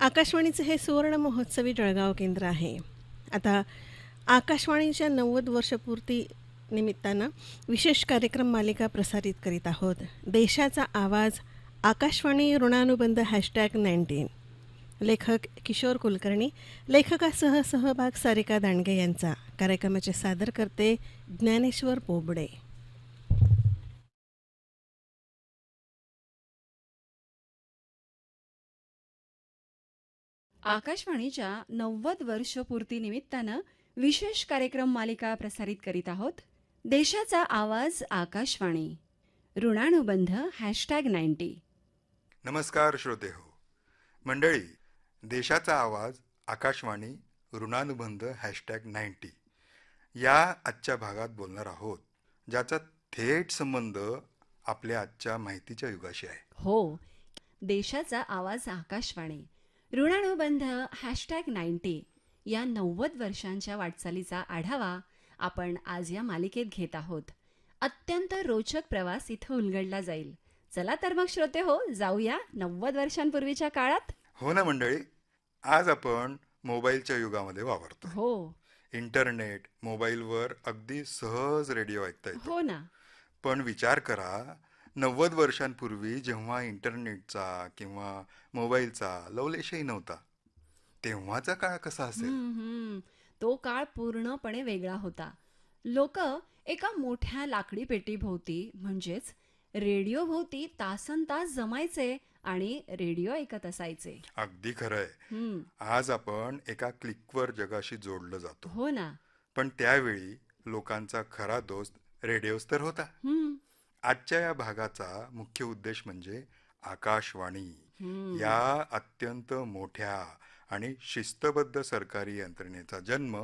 आकाशवाणीचं हे सुवर्ण महोत्सवी जळगाव केंद्र आहे. आता आकाशवाणीच्या 90 वर्षपूर्ती निमित्तानं विशेष कार्यक्रम मालिका प्रसारित करीत आहोत. देशाचा आवाज आकाशवाणी ऋणानुबंध #19. लेखक किशोर कुलकर्णी, लेखकासह सहभाग सारिका दांडगे यांचा. कार्यक्रमाचे सादर करते ज्ञानेश्वर बोबडे. आकाशवाणीच्या 90 वर्षपूर्तीनिमित्तानं विशेष कार्यक्रम मालिका प्रसारित करीत आहोत. देशाचा आवाज आकाशवाणी ऋणानुबंध #90. नमस्कार श्रोते हो मंडळी, देशाचा आवाज आकाशवाणी ऋणानुबंध #90 या आजच्या भागात बोलणार आहोत, ज्याचा थेट संबंध आपल्या आजच्या माहितीच्या युगाशी आहे. हो, देशाचा आवाज आकाशवाणी ऋणानुबंध #90 या 90 वर्षांच्या वाटचालीचा आढावा आपण आज या मालिकेत घेत आहोत. अत्यंत रोचक प्रवास इथं उलगडला जाईल. चला तर मग श्रोते हो, जाऊया 90 वर्षांपूर्वीच्या काळात. हो ना मंडळी, आज आपण मोबाईलच्या युगामध्ये वावरतो. हो इंटरनेट, मोबाईलवर अगदी सहज रेडिओ ऐकता येतो. हो ना. पण विचार करा, 90 वर्षांपूर्वी जेव्हा इंटरनेटचा किंवा मोबाईलचा लवलेशही नव्हता, तेव्हाचा काळ कसा असेल? तो काळ पूर्णपणे वेगळा होता. लोक एका मोठ्या लाकडी पेटीभोवती म्हणजेच रेडिओ भोवती तासनतास जमायचे आणि रेडिओ ऐकत असायचे. अगदी खरंय. आज आपण एका क्लिकवर जगाशी जोडलं जातो. हो ना. पण त्यावेळी लोकांचा खरा दोस्त रेडिओच तर होता. आजच्या या भागाचा मुख्य उद्देश म्हणजे आकाशवाणी या अत्यंत मोठ्या आणि शिस्तबद्ध सरकारी यंत्रणेचा जन्म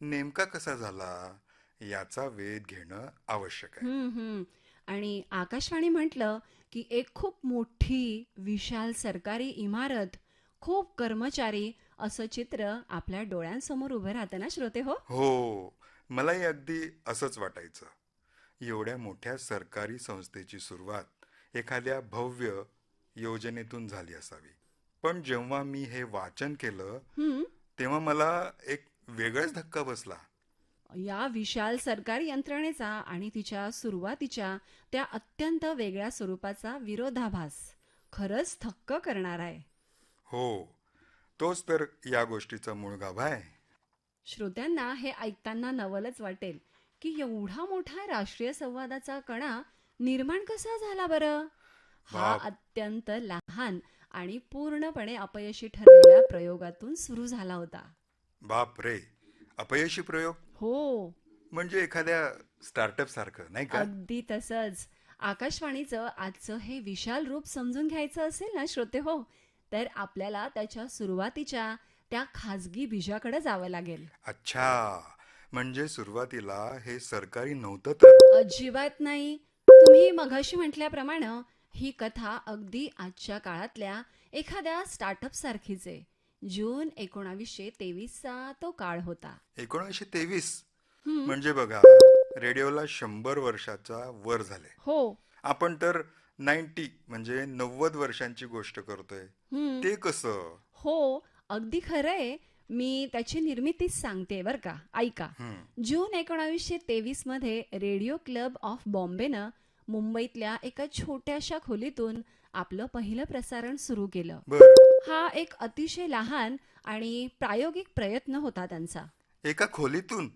नेमका कसा झाला याचा वेध घेणं आवश्यक आहे. आणि आकाशवाणी म्हटलं की एक खूप मोठी विशाल सरकारी इमारत, खूप कर्मचारी असं चित्र आपल्या डोळ्यांसमोर उभं राहतं ना श्रोते हो. हो, मलाही अगदी असंच वाटायचं. एवढ्या मोठ्या सरकारी संस्थेची सुरुवात एखाद्या भव्य योजनेतून झाली असावी. पण जेव्हा मी हे वाचन केलं तेव्हा मला एक वेगळाच धक्का बसला. या विशाल सरकारी यंत्रणेचा आणि तिच्या सुरुवातीच्या त्या अत्यंत वेगळ्या स्वरूपाचा विरोधाभास खरंच थक्क करणार आहे. हो, तोच तर या गोष्टीचा मूळ गाभा आहे. श्रोत्यांना हे ऐकताना नवलच वाटेल की एवढा मोठा राष्ट्रीय संवादाचा कणा निर्माण कसा झाला बरं. हा अत्यंत लहान आणि पूर्णपणे अपयशी ठरलेल्या प्रयोगातून सुरू झाला होता. बाप रे, अपयशी प्रयोग? हो, म्हणजे एखाद्या स्टार्टअप सारखं नाही का? अगदी तसंच. आकाशवाणीचं आजचं हे विशाल रूप समजून घ्यायचं असेल ना श्रोते हो, तर आपल्याला त्याच्या सुरुवातीच्या त्या खाजगी बीजाकडे जावं लागेल. अच्छा, म्हणजे सुरुवातीला हे सरकारी नव्हतं तर? अजिबात नाही. तुम्ही मघाशी म्हटल्याप्रमाणे ही कथा अगदी आजच्या काळातल्या एखाद्या स्टार्टअप सारखीच आहे. जून 1923चा तो काळ होता. 1923 म्हणजे बघा, रेडिओला 100 वर्षाचा वर झाले. हो. आपण तर 90 वर्षांची गोष्ट करतोय. ते कसं? हो, अगदी खरंय. मी त्याची निर्मितीच सांगते बर का, ऐका. जून 1923 मध्ये रेडिओ क्लब ऑफ बॉम्बेनं मुंबईतल्या एका छोट्याशा खोलीतून आपलं पहिलं प्रसारण सुरू केलं. हा एक अतिशय लहान आणि प्रायोगिक प्रयत्न होता त्यांचा. एका खोलीतून?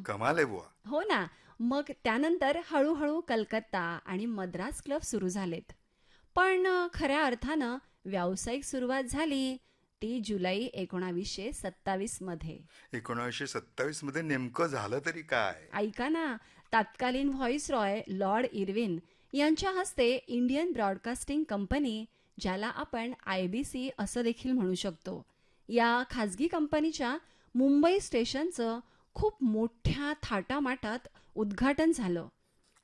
कमाल आहे बुवा. हो ना. मग त्यानंतर हळूहळू कलकत्ता आणि मद्रास क्लब सुरू झालेत. पण खऱ्या अर्थानं व्यावसायिक सुरुवात झाली ती जुलै 1927 मध्ये. 1927 मध्ये नेमकं झालं तरी काय? ऐका ना, तत्कालीन व्हॉइसरॉय लॉर्ड इर्विन यांच्या हस्ते इंडियन ब्रॉडकास्टिंग कंपनी, ज्याला आपण IBC असं देखील म्हणू शकतो, या खाजगी कंपनीच्या मुंबई स्टेशनचं खूप मोठ्या थाटामाटात उद्घाटन झालं.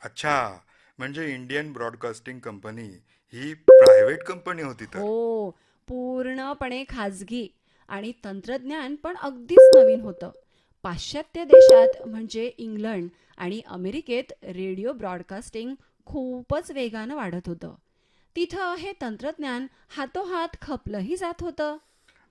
अच्छा, म्हणजे इंडियन ब्रॉडकास्टिंग कंपनी ही प्रायव्हेट कंपनी होती तर? हो, पूर्णपणे खाजगी आणि तंत्रज्ञान पण अगदीच नवीन होतं. पाश्चात्य देशात म्हणजे इंग्लंड आणि अमेरिकेत रेडिओ ब्रॉडकास्टिंग खूपच वेगानं वाढत होतं. तिथं हे तंत्रज्ञान हातोहात खपलंही जात होतं.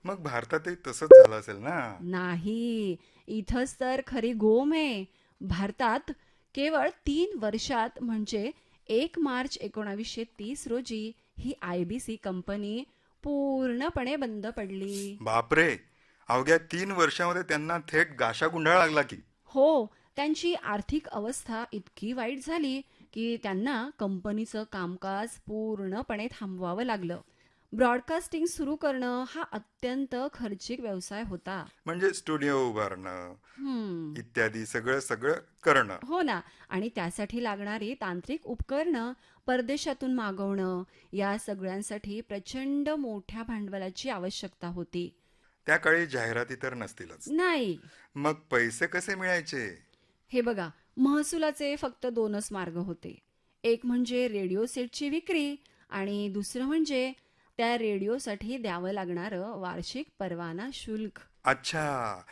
मग भारतातही तसंच झालं असेल ना? नाही, इथंच तर खरी गोम आहे. भारतात केवळ 3 वर्षात म्हणजे 1 मार्च 1930 रोजी ही IBC कंपनी पूर्णपणे बंद पडली. बापरे, अवघ्या 3 वर्षामध्ये त्यांना थेट गाशा गुंडाळा लागला की. हो, त्यांची आर्थिक अवस्था इतकी वाईट झाली की त्यांना कंपनीचं कामकाज पूर्णपणे थांबवावं लागलं. ब्रॉडकास्टिंग सुरू करणं हा अत्यंत खर्चिक व्यवसाय होता. म्हणजे स्टुडिओ उभारणं हम्म. इत्यादी सगळं सगळं करणं. हो ना. आणि त्यासाठी लागणारी तांत्रिक उपकरणं परदेशातून मागवणं, या सगळ्यांसाठी प्रचंड मोठ्या भांडवलाची आवश्यकता होती. त्या काळी जाहिराती तर नसतीलच. नाही, मग पैसे कसे मिळायचे? हे बघा, महसुलाचे फक्त 2च मार्ग होते. एक म्हणजे रेडिओ सेटची विक्री आणि दुसरं म्हणजे त्या रेडिओसाठी द्यावं लागणारं वार्षिक परवाना शुल्क. अच्छा,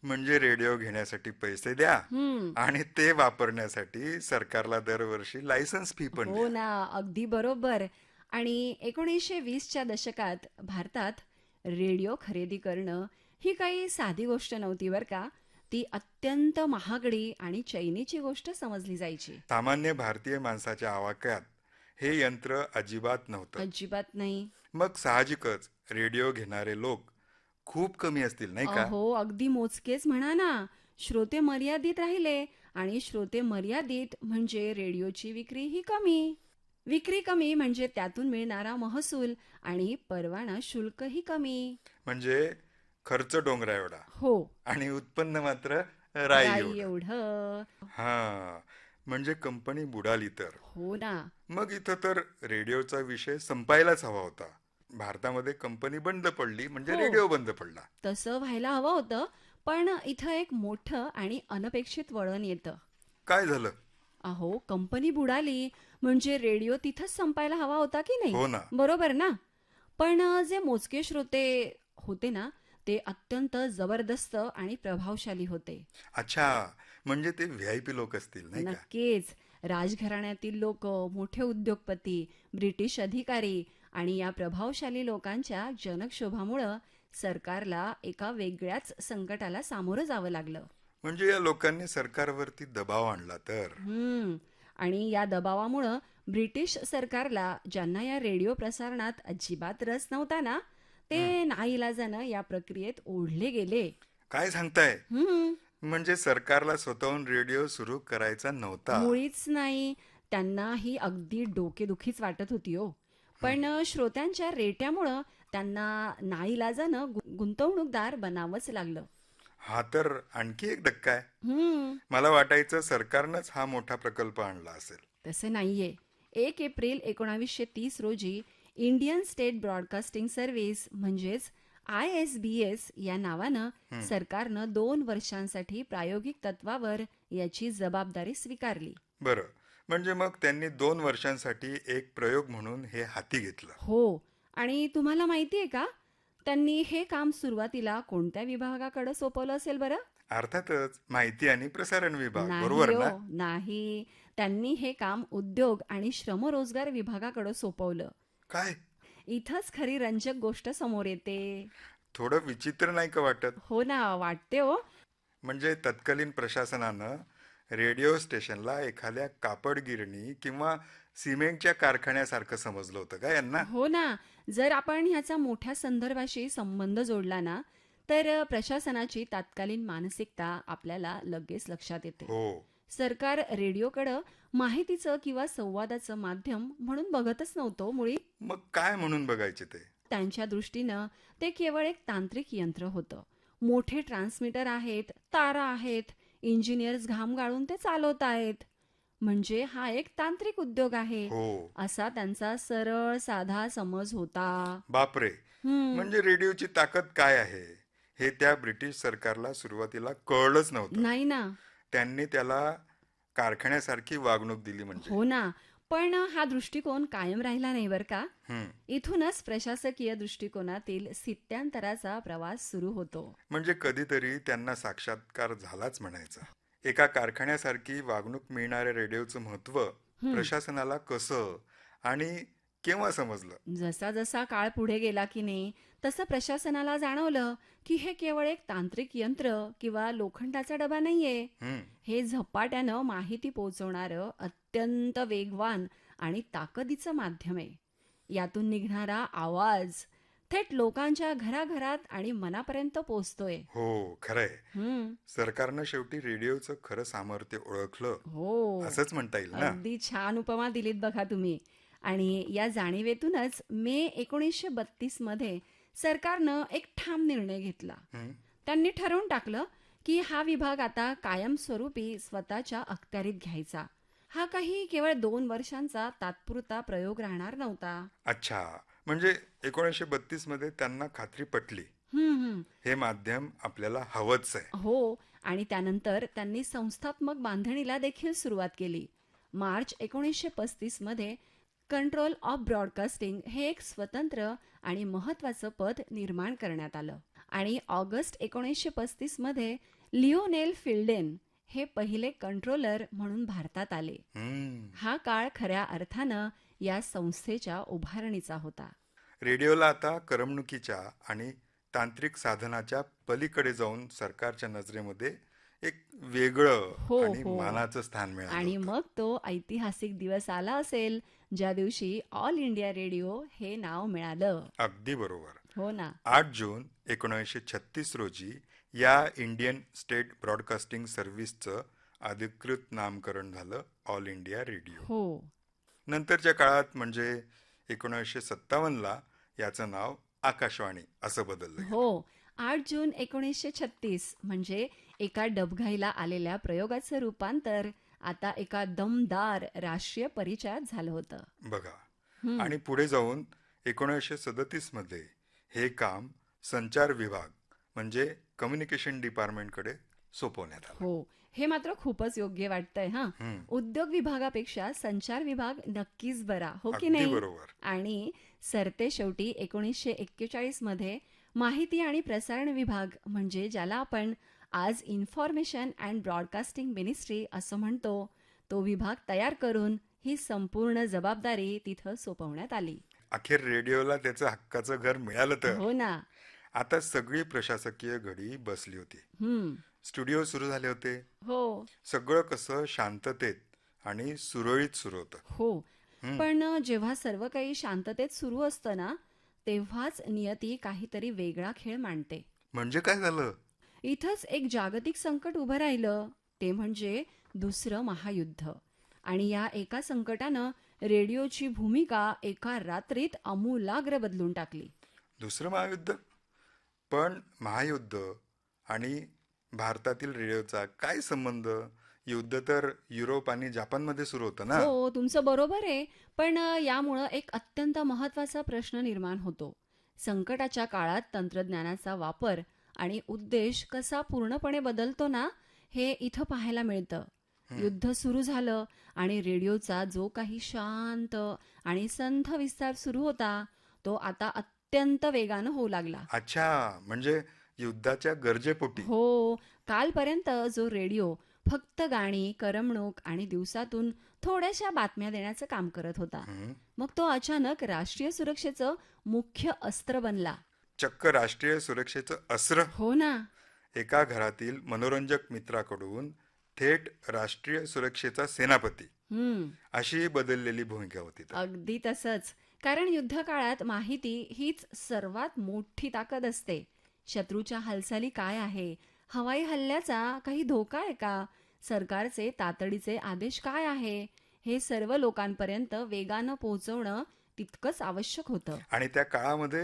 म्हणजे रेडिओ घेण्यासाठी पैसे द्या हम्म. आणि ते वापरण्यासाठी सरकारला दरवर्षी लायसन्स फी पण हो द्या. ना, अगदी बरोबर. आणि 1920च्या दशकात भारतात रेडिओ खरेदी करणं ही काही साधी गोष्ट नव्हती बरं का. ती अत्यंत महागडी आणि चैनीची गोष्ट समजली जायची. सामान्य भारतीय माणसाच्या आवाक्यात हे यंत्र अजिबात नव्हतं. अजिबात नाही. मग साहजिकच रेडिओ घेणारे लोक खूप कमी असतील नाही का? अहो, अगदी मोजकेच म्हणा ना. श्रोते मर्यादित राहिले आणि श्रोते मर्यादित म्हणजे रेडिओची विक्री ही कमी. विक्री कमी म्हणजे त्यातून मिळणारा महसूल आणि परवाना शुल्कही कमी. म्हणजे खर्च डोंगरा एवढा हो, आणि उत्पन्न मात्र राई राई एवढं. एवढं. हा, म्हणजे कंपनी बुडाली तर. हो ना. मग इथं तर रेडिओचा विषय संपायलाच हवा होता. भारतामध्ये कंपनी बंद पडली म्हणजे हो, रेडिओ बंद पडला. तसं व्हायला हवं होतं. पण इथं एक मोठं आणि अनपेक्षित वळण येतं. काय झालं? अहो, कंपनी बुडाली म्हणजे रेडिओ तिथंच संपायला हवा होता की नाही? हो ना. बरोबर ना? पण जे मोजके श्रोते होते ना, ते अत्यंत जबरदस्त आणि प्रभावशाली होते. अच्छा, म्हणजे ते VIP लोक असतील नाही का? नक्कीच. राजघराण्यातील लोक, मोठे उद्योगपती, ब्रिटिश अधिकारी आणि या प्रभावशाली लोकांच्या जनक्षोभामुळं सरकारला एका वेगळ्याच संकटाला सामोरं जावं लागलं. म्हणजे या लोकांनी सरकारवरती दबाव आणला तर. हम्म. आणि या दबावामुळं ब्रिटिश सरकारला, ज्यांना या रेडिओ प्रसारणात अजिबात रस नव्हता ना, ते नाईलाजानं या प्रक्रियेत ओढले गेले. काय सांगताय? हम्म. म्हणजे सरकारला स्वतःहून रेडिओ सुरू करायचा नव्हता. मुळीच नाही. त्यांना ही अगदी डोकेदुखीच वाटत होती हो. पण श्रोत्यांच्या रेट्यामुळं त्यांना नाईलाजानं गुंतवणूकदार बनावंच लागलं. हा तर आणखी एक धक्का आहे. हम्म. मला वाटायचं सरकारनंच हा मोठा प्रकल्प आणला असेल. तसे नाहीये. 1 एप्रिल 1930 रोजी इंडियन स्टेट ब्रॉडकास्टिंग सर्व्हिस म्हणजेच ISBS या नावानं सरकारनं 2 वर्षांसाठी प्रायोगिक तत्वावर याची जबाबदारी स्वीकारली. बरं, म्हणजे मग त्यांनी 2 वर्षांसाठी एक प्रयोग म्हणून हे हाती घेतलं. हो. आणि तुम्हाला माहितीये का, त्यांनी हे काम सुरुवातीला कोणत्या विभागाकडे सोपवलं असेल बरं? अर्थातच माहिती आणि प्रसारण विभाग, नाही बरोबर ना? हो, नाही. त्यांनी हे काम उद्योग आणि श्रमरोजगार विभागाकडे सोपवलं. काय? इथंच खरी रंजक गोष्ट समोर येते. थोडं विचित्र नाही का वाटत? हो ना, वाटते हो. म्हणजे तत्कालीन प्रशासनानं रेडिओ स्टेशनला एखाद्या कापड गिरणी किंवा सिमेंटच्या कारखान्यासारखं समजलं होतं का यांना? हो ना. जर आपण ह्याचा मोठ्या संदर्भाशी संबंध जोडला ना, तर प्रशासनाची तत्कालीन मानसिकता आपल्याला लगेच लक्षात येते. हो. सरकार रेडिओकडं माहितीचं किंवा संवादाचं माध्यम म्हणून बघतच नव्हतं मुळी. मग काय म्हणून बघायचे ते? त्यांच्या दृष्टीनं ते केवळ एक तांत्रिक यंत्र होतं. मोठे ट्रान्समीटर आहेत, तारा आहेत, इंजिनियर्स घाम गाळून ते चालवत आहेत. म्हणजे हा एक तांत्रिक उद्योग आहे, हो. असा त्यांचा सरळ साधा समज होता. बापरे, हम्म. म्हणजे रेडिओची ताकद काय आहे हे त्या ब्रिटिश सरकारला सुरुवातीला कळलंच नव्हतं. नाही ना. त्यांनी त्याला कारखान्यासारखी वागणूक दिली म्हणजे. हो ना. पण हा दृष्टिकोन कायम राहिला नाही बरं का. हम्म. इथूनच प्रशासकीय दृष्टिकोनातील स्थित्यांतराचा प्रवास सुरू होतो. म्हणजे कधीतरी त्यांना साक्षात्कार झालाच म्हणायचा. एका कारखान्यासारखी वागणूक मिळणाऱ्या रेडिओचं महत्व प्रशासनाला कसं आणि केव्हा समजलं? जसा जसा काळ पुढे गेला की नाही तसं प्रशासनाला जाणवलं की हे केवळ एक तांत्रिक यंत्र किंवा लोखंडाचा डबा नाहीये. हम्म. हे झपाट्यानं माहिती पोहोचवणारं अत्यंत वेगवान आणि ताकदीचं माध्यम आहे. यातून निघणारा आवाज थेट लोकांच्या घराघरात आणि मनापर्यंत पोहोचतोय. हो, खरंय. हम्म. सरकारनं शेवटी रेडिओचं खरं सामर्थ्य ओळखलं, हो, असंच म्हणता येईल ना? अगदी छान उपमा दिलीत बघा तुम्ही. आणि या जाणीवेतूनच मे 1932 मध्ये सरकारनं एक ठाम निर्णय घेतला. हम्म. त्यांनी ठरवून टाकलं की हा विभाग आता कायमस्वरूपी स्वतःच्या अखत्यारीत घ्यायचा. हा काही केवळ 2 वर्षांचा तात्पुरता प्रयोग राहणार नव्हता. अच्छा, म्हणजे 1932 मध्ये त्यांना खात्री पटली, हम्म. हे माध्यम आपल्याला हवंच आहे. हो, आणि त्यानंतर त्यांनी संस्थात्मक बांधणीला देखील सुरुवात केली. मार्च 1935 मध्ये कंट्रोल ऑफ ब्रॉडकास्टिंग हे एक स्वतंत्र आणि महत्त्वाचं पद निर्माण करण्यात आलं. आणि ऑगस्ट 1935 मध्ये लिओनेल फिल्डेन हे पहिले कंट्रोलर म्हणून भारतात आले. हम्म. हा काळ खऱ्या अर्थानं या संस्थेच्या उभारणीचा होता. रेडिओला आता करमणुकीच्या आणि तांत्रिक साधनाच्या पलीकडे जाऊन सरकारच्या नजरेमध्ये एक वेगळं हो, आणि हो. मानाचं स्थान मिळालं आणि होतं. मग तो ऐतिहासिक दिवस आला असेल ज्या दिवशी ऑल इंडिया रेडिओ हे नाव मिळालं. अगदी बरोबर. हो ना. 8 जून 1936 रोजी या इंडियन स्टेट ब्रॉडकास्टिंग सर्व्हिसचं अधिकृत नामकरण झालं ऑल इंडिया रेडिओ. हो. नंतरच्या काळात म्हणजे 1957ला याचं नाव आकाशवाणी असं बदललं गेलं. हो, 8 जून 1936 म्हणजे एका डबघाईला आलेल्या प्रयोगाचं रूपांतर आता एका दमदार राष्ट्रीय परिचयात झालं होतं. बघा, आणि पुढे जाऊन 1937 मध्ये हे काम संचार विभाग म्हणजे कम्युनिकेशन डिपार्टमेंटकडे सोपवण्यात आलं. हो, हे मात्र खूपच योग्य वाटतंय. हा, हम्म. उद्योग विभागापेक्षा संचार विभाग नक्कीच बरा, हो की अगदी नाही? बरोबर. आणि सरते शेवटी 1941 मध्ये माहिती आणि प्रसारण विभाग म्हणजे ज्याला आपण आज इन्फॉर्मेशन अँड ब्रॉडकास्टिंग मिनिस्ट्री असं म्हणतो, तो विभाग तयार करून ही संपूर्ण जबाबदारी तिथं सोपवण्यात आली. अखेर रेडिओला त्याचं हक्काचं घर मिळालं तर. हो ना. आता सगळी प्रशासकीय घडी बसली होती. हम्म. स्टुडिओ सुरू झाले होते. हो. सगळं कसं शांततेत आणि सुरळीत सुरू होतं. हो, पण जेव्हा सर्व काही शांततेत सुरू असतं ना, तेव्हाच नियती काहीतरी वेगळा खेळ मांडते. म्हणजे काय झालं? इथंच एक जागतिक संकट उभं राहिलं, ते म्हणजे दुसरं महायुद्ध. आणि या एका संकटानं रेडिओची भूमिका एका रात्रीत आमूलाग्र बदलून टाकली. दुसरं महायुद्ध? पण महायुद्ध आणि भारतातील रेडिओचा काय संबंध? युद्ध तर युरोप आणि जपानमध्ये सुरू होतं ना. हो, तुमचं बरोबर आहे. पण यामुळं एक अत्यंत महत्त्वाचा प्रश्न निर्माण होतो. संकटाच्या काळात तंत्रज्ञानाचा वापर आणि उद्देश कसा पूर्णपणे बदलतो ना, हे इथं पाहायला मिळतं. युद्ध सुरू झालं आणि रेडिओचा जो काही शांत आणि संथ विस्तार सुरू होता, तो आता अत्यंत वेगानं होऊ लागला. अच्छा, म्हणजे युद्धाच्या गरजेपोटी. हो, कालपर्यंत जो रेडिओ फक्त गाणी, करमणूक आणि दिवसातून थोड्याशा बातम्या देण्याचं काम करत होता, हम्म. मग तो अचानक राष्ट्रीय सुरक्षेचं मुख्य अस्त्र बनला. चक्क राष्ट्रीय सुरक्षेचं अस्त्र. हो ना. एका घरातील मनोरंजक मित्राकडून थेट राष्ट्रीय सुरक्षेचा सेनापती हम्म. अशी बदललेली भूमिका होती तर. अगदी तसंच. कारण युद्धकाळात माहिती हीच सर्वात मोठी ताकद असते. शत्रूच्या हालचाली काय आहे, हवाई हल्ल्याचा काही धोका आहे का, सरकारचे तातडीचे आदेश काय आहे, हे सर्व लोकांपर्यंत वेगानं पोहोचवणं तितकंच आवश्यक होतं. आणि त्या काळामध्ये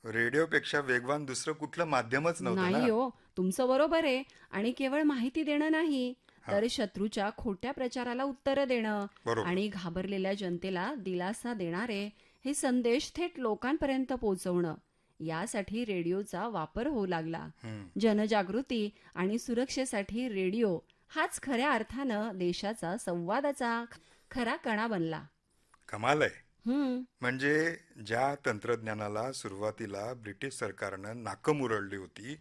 रेडिओपेक्षा वेगवान दुसरं कुठलं माध्यमच नव्हतं नाही ना. हो, तुमचं बरोबर आहे. आणि केवळ माहिती देणं नाही, तर शत्रूच्या खोट्या प्रचाराला उत्तरं देणं बरोबर. आणि घाबरलेल्या जनतेला दिलासा देणारे हे संदेश थेट लोकांपर्यंत पोहोचवणं, यासाठी रेडिओचा वापर होऊ लागला. हम्म. जनजागृती आणि सुरक्षेसाठी रेडिओ हाच खऱ्या अर्थानं देशाचा संवादाचा खरा कणा बनला. कमाल आहे. हम्म. म्हणजे ज्या तंत्रज्ञानाला सुरुवातीला ब्रिटिश सरकारनं नाकं मुरडली होती,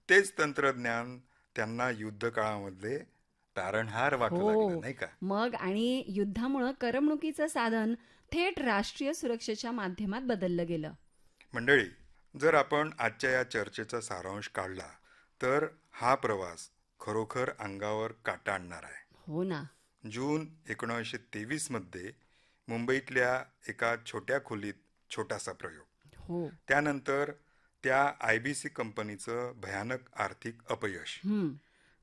तेच तंत्रज्ञान त्यांना युद्ध काळामध्ये तारणहार वाटू हो. लागलं, नाही का? मग आणि युद्धामुळं करमणुकीचं साधन थेट राष्ट्रीय सुरक्षेच्या माध्यमात बदललं गेलं. मंडळी, जर आपण आजच्या या चर्चेचा सारांश काढला तर हा प्रवास खरोखर अंगावर काटा आणणार आहे. हो ना. जून 1923 मध्ये मुंबईतल्या एका छोट्या खोलीत छोटासा प्रयोग. हो. त्यानंतर त्या IBC कंपनीचं भयानक आर्थिक अपयश,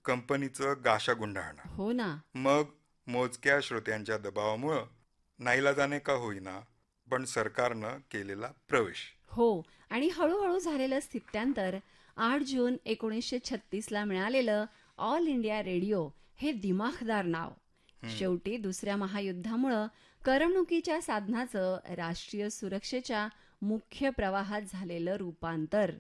कंपनीचं गाशागुंडाळणं, हो ना. मग मोजक्या श्रोत्यांच्या दबावामुळं नाईलाजाने का होईना पण सरकारनं केलेला प्रवेश. हो, आणि हळूहळू झालेलं स्थित्यांतर 8 जून 1936ला मिळालेलं ऑल इंडिया रेडिओ हे दिमाखदार नाव. शेवटी दुसऱ्या महायुद्धामुळं करमणुकीच्या साधनाचं राष्ट्रीय सुरक्षेच्या मुख्य प्रवाहात झालेलं रूपांतर,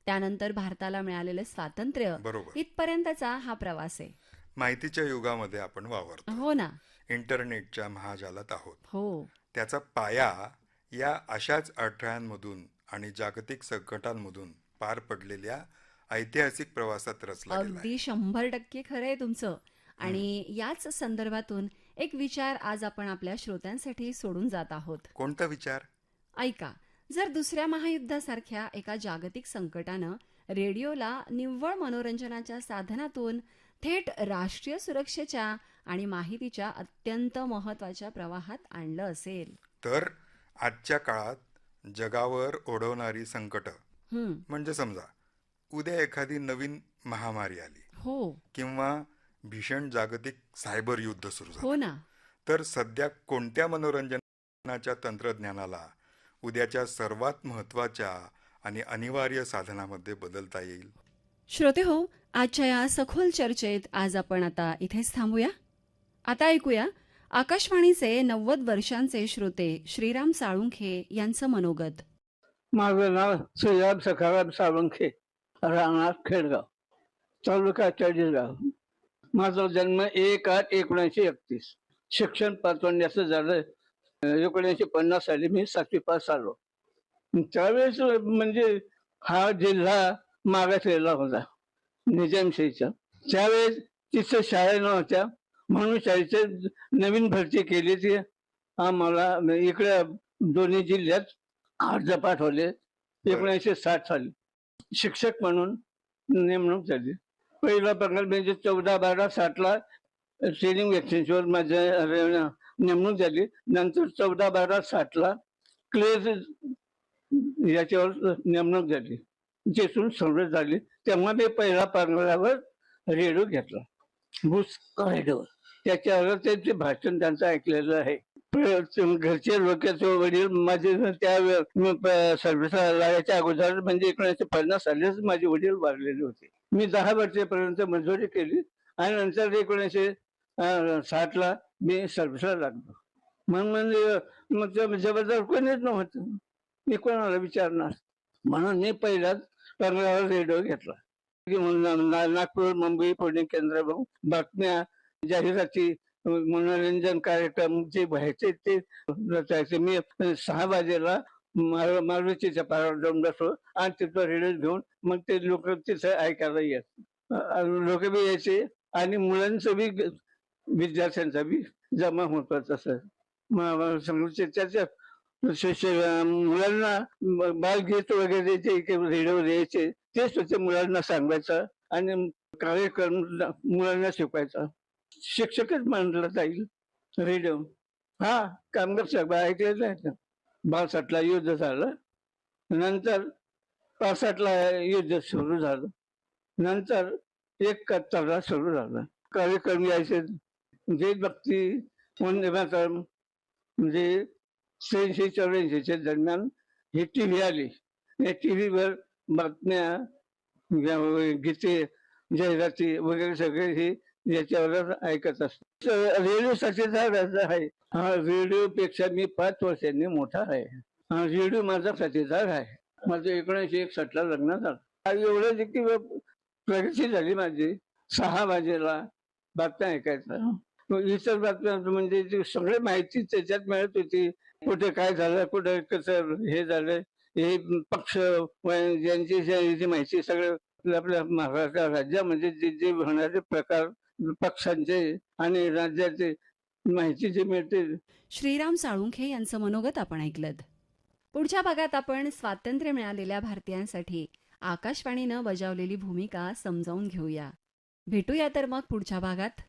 त्यानंतर भारताला मिळालेलं स्वातंत्र्य, बरोबर. इथपर्यंतचा हा प्रवास आहे. माहितीच्या युगामध्ये आपण वावरतो, हो ना. इंटरनेटच्या महाजालात आहोत. हो. त्याचा पाया या अशाच अडथळ्यांमधून आणि जागतिक संकटांमधून पार पडलेल्या ऐतिहासिक प्रवासात रचला गेला आहे. अगदी 100% खरं आहे तुमचं. आणि याच संदर्भातून एक विचार आज आपण आपल्या श्रोत्यांसाठी सोडून जात आहोत. कोणता विचार? ऐका, जर दुसऱ्या महायुद्धासारख्या एका जागतिक संकटानं रेडिओला निव्वळ मनोरंजनाच्या साधनातून थेट राष्ट्रीय सुरक्षेच्या आणि माहितीच्या अत्यंत महत्वाच्या प्रवाहात आणलं असेल तर आजच्या काळात जगावर ओढवणारी संकट म्हणजे समजा उद्या एखादी नवीन महामारी आली, हो किंवा भीषण जागतिक सायबर युद्ध सुरू हो झालं, ना. तर सध्या कोणत्या मनोरंजनाच्या तंत्रज्ञानाला उद्याच्या सर्वात महत्वाच्या आणि अनिवार्य साधनामध्ये बदलता येईल? श्रोते हो, आजच्या या सखोल चर्चेत आज आपण आता इथेच थांबूया. आता ऐकूया आकाशवाणीचे 90 वर्षांचे श्रोते श्रीराम साळुंखे यांचं मनोगत. माझं नाव श्रीराम सखाराम साळुंखे, राहणार खेडगाव, तालुका चाळीसगाव. माझा जन्म 1/8/1931. शिक्षण पाचवण्याचं झालं 1950 साली. मी 7वी पास झालो. त्यावेळेस म्हणजे हा जिल्हा मागासलेला होता निजामशाहीचा. त्यावेळेस तिथं शाळा नव्हत्या म्हणून शाळेचं नवीन भरती केली. ती आम्हाला इकडे दोन्ही जिल्ह्यात अर्ज पाठवले. 1960 साली शिक्षक म्हणून नेमणूक झाली. पहिला पगार म्हणजे 14/12/60ला ट्रेनिंग एक्सचेंजवर माझ्या नेमणूक झाली. नंतर 14/12/60ला क्लेज याच्यावर नेमणूक झाली, जिथून सर्व्हिस झाली. तेव्हा मी पहिला पगारावर रेडिओ घेतला, बुस रेडिओ. त्याच्यावर त्यांचे भाषण त्यांचं ऐकलेलं आहे. घरचे लोकांचे वडील माझे त्या सर्व्हिसला लागायच्या अगोदर म्हणजे 1950 सालीच माझे वडील वारलेले होते. मी 10 वर्षापर्यंत मजुरी केली आणि नंतर 1960ला मी सर्व्हिसला लागलो. मग जबरदस्त कोणीच नव्हतं, मी कोणाला विचारणार. म्हणून मी पहिलाच पगारावर रेडिओ घेतला. नागपूर, मुंबई, पुणे केंद्रावरून बातम्या, जाहिराती, मनोरंजन कार्यक्रम जे व्हायचे ते रचायचे. मी 6 वाजेला मारुतीच्या पारावर जाऊन बसलो आणि तिथं रेडिओ घेऊन मग ते लोक तिथं ऐकायला येत. लोक बी यायचे आणि मुलांचं बी विद्यार्थ्यांचा बी जमा होत तसं. त्याच्या मुलांना बालगीत वगैरे जे रेडिओ द्यायचे ते सुद्धा मुलांना सांगायचं आणि कार्यक्रम मुलांना शिकवायचा. शिक्षकच मानला जाईल रेडिओ. हा, कामगार सभा ऐकलेलं आहे ना. 62ला युद्ध झालं, नंतर 65ला युद्ध सुरू झालं, नंतर 71ला सुरू झालं. कार्यक्रम यायचे देशभक्ती, वंदे मातरम, म्हणजे 83-84च्या दरम्यान ही TV आली. या TVवर बातम्या, गीते, जाहिराती वगैरे सगळे हे याच्यावर ऐकत असतो. रेडिओसाठी आहे. हा, रेडिओ पेक्षा मी 5 वर्षांनी मोठा आहे. हा, रेडिओ माझा साथीदार आहे. माझं 1961ला लग्न झालं. एवढं की प्रगती झाली माझी. 6 वाजेला बातम्या ऐकायचा. इतर बातम्या म्हणजे सगळी माहिती त्याच्यात मिळत होती. कुठे काय झालं, कुठे कसं हे झालं, हे पक्ष यांची माहिती सगळं आपल्या महाराष्ट्र राज्यामध्ये जे होणारे प्रकार पक्षांचे आणि राज्याचे माहिती जी मिळते श्रीराम साळुंखे यांचं मनोगत आपण ऐकलं. पुढच्या भागात आपण स्वातंत्र्य मिळालेल्या भारतीयांसाठी आकाशवाणीनं बजावलेली भूमिका समजावून घेऊया. भेटूया तर मग पुढच्या भागात.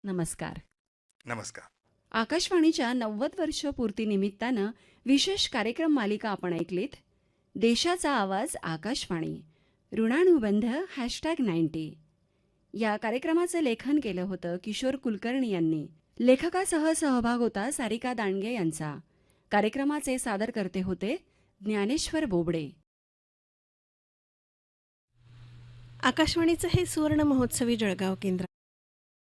नमस्कार. नमस्कार. आकाशवाणीच्या 90 वर्ष पूर्तीनिमित्तानं विशेष कार्यक्रम मालिका आपण ऐकलीत. देशाचा आवाज आकाशवाणी ऋणानुबंध #90. या कार्यक्रमाचं लेखन केलं होतं किशोर कुलकर्णी यांनी. लेखकासह सहभाग होता सारिका दांडगे यांचा. कार्यक्रमाचे सादरकर्ते होते ज्ञानेश्वर बोबडे. आकाशवाणीचं हे सुवर्ण महोत्सवी जळगाव केंद्र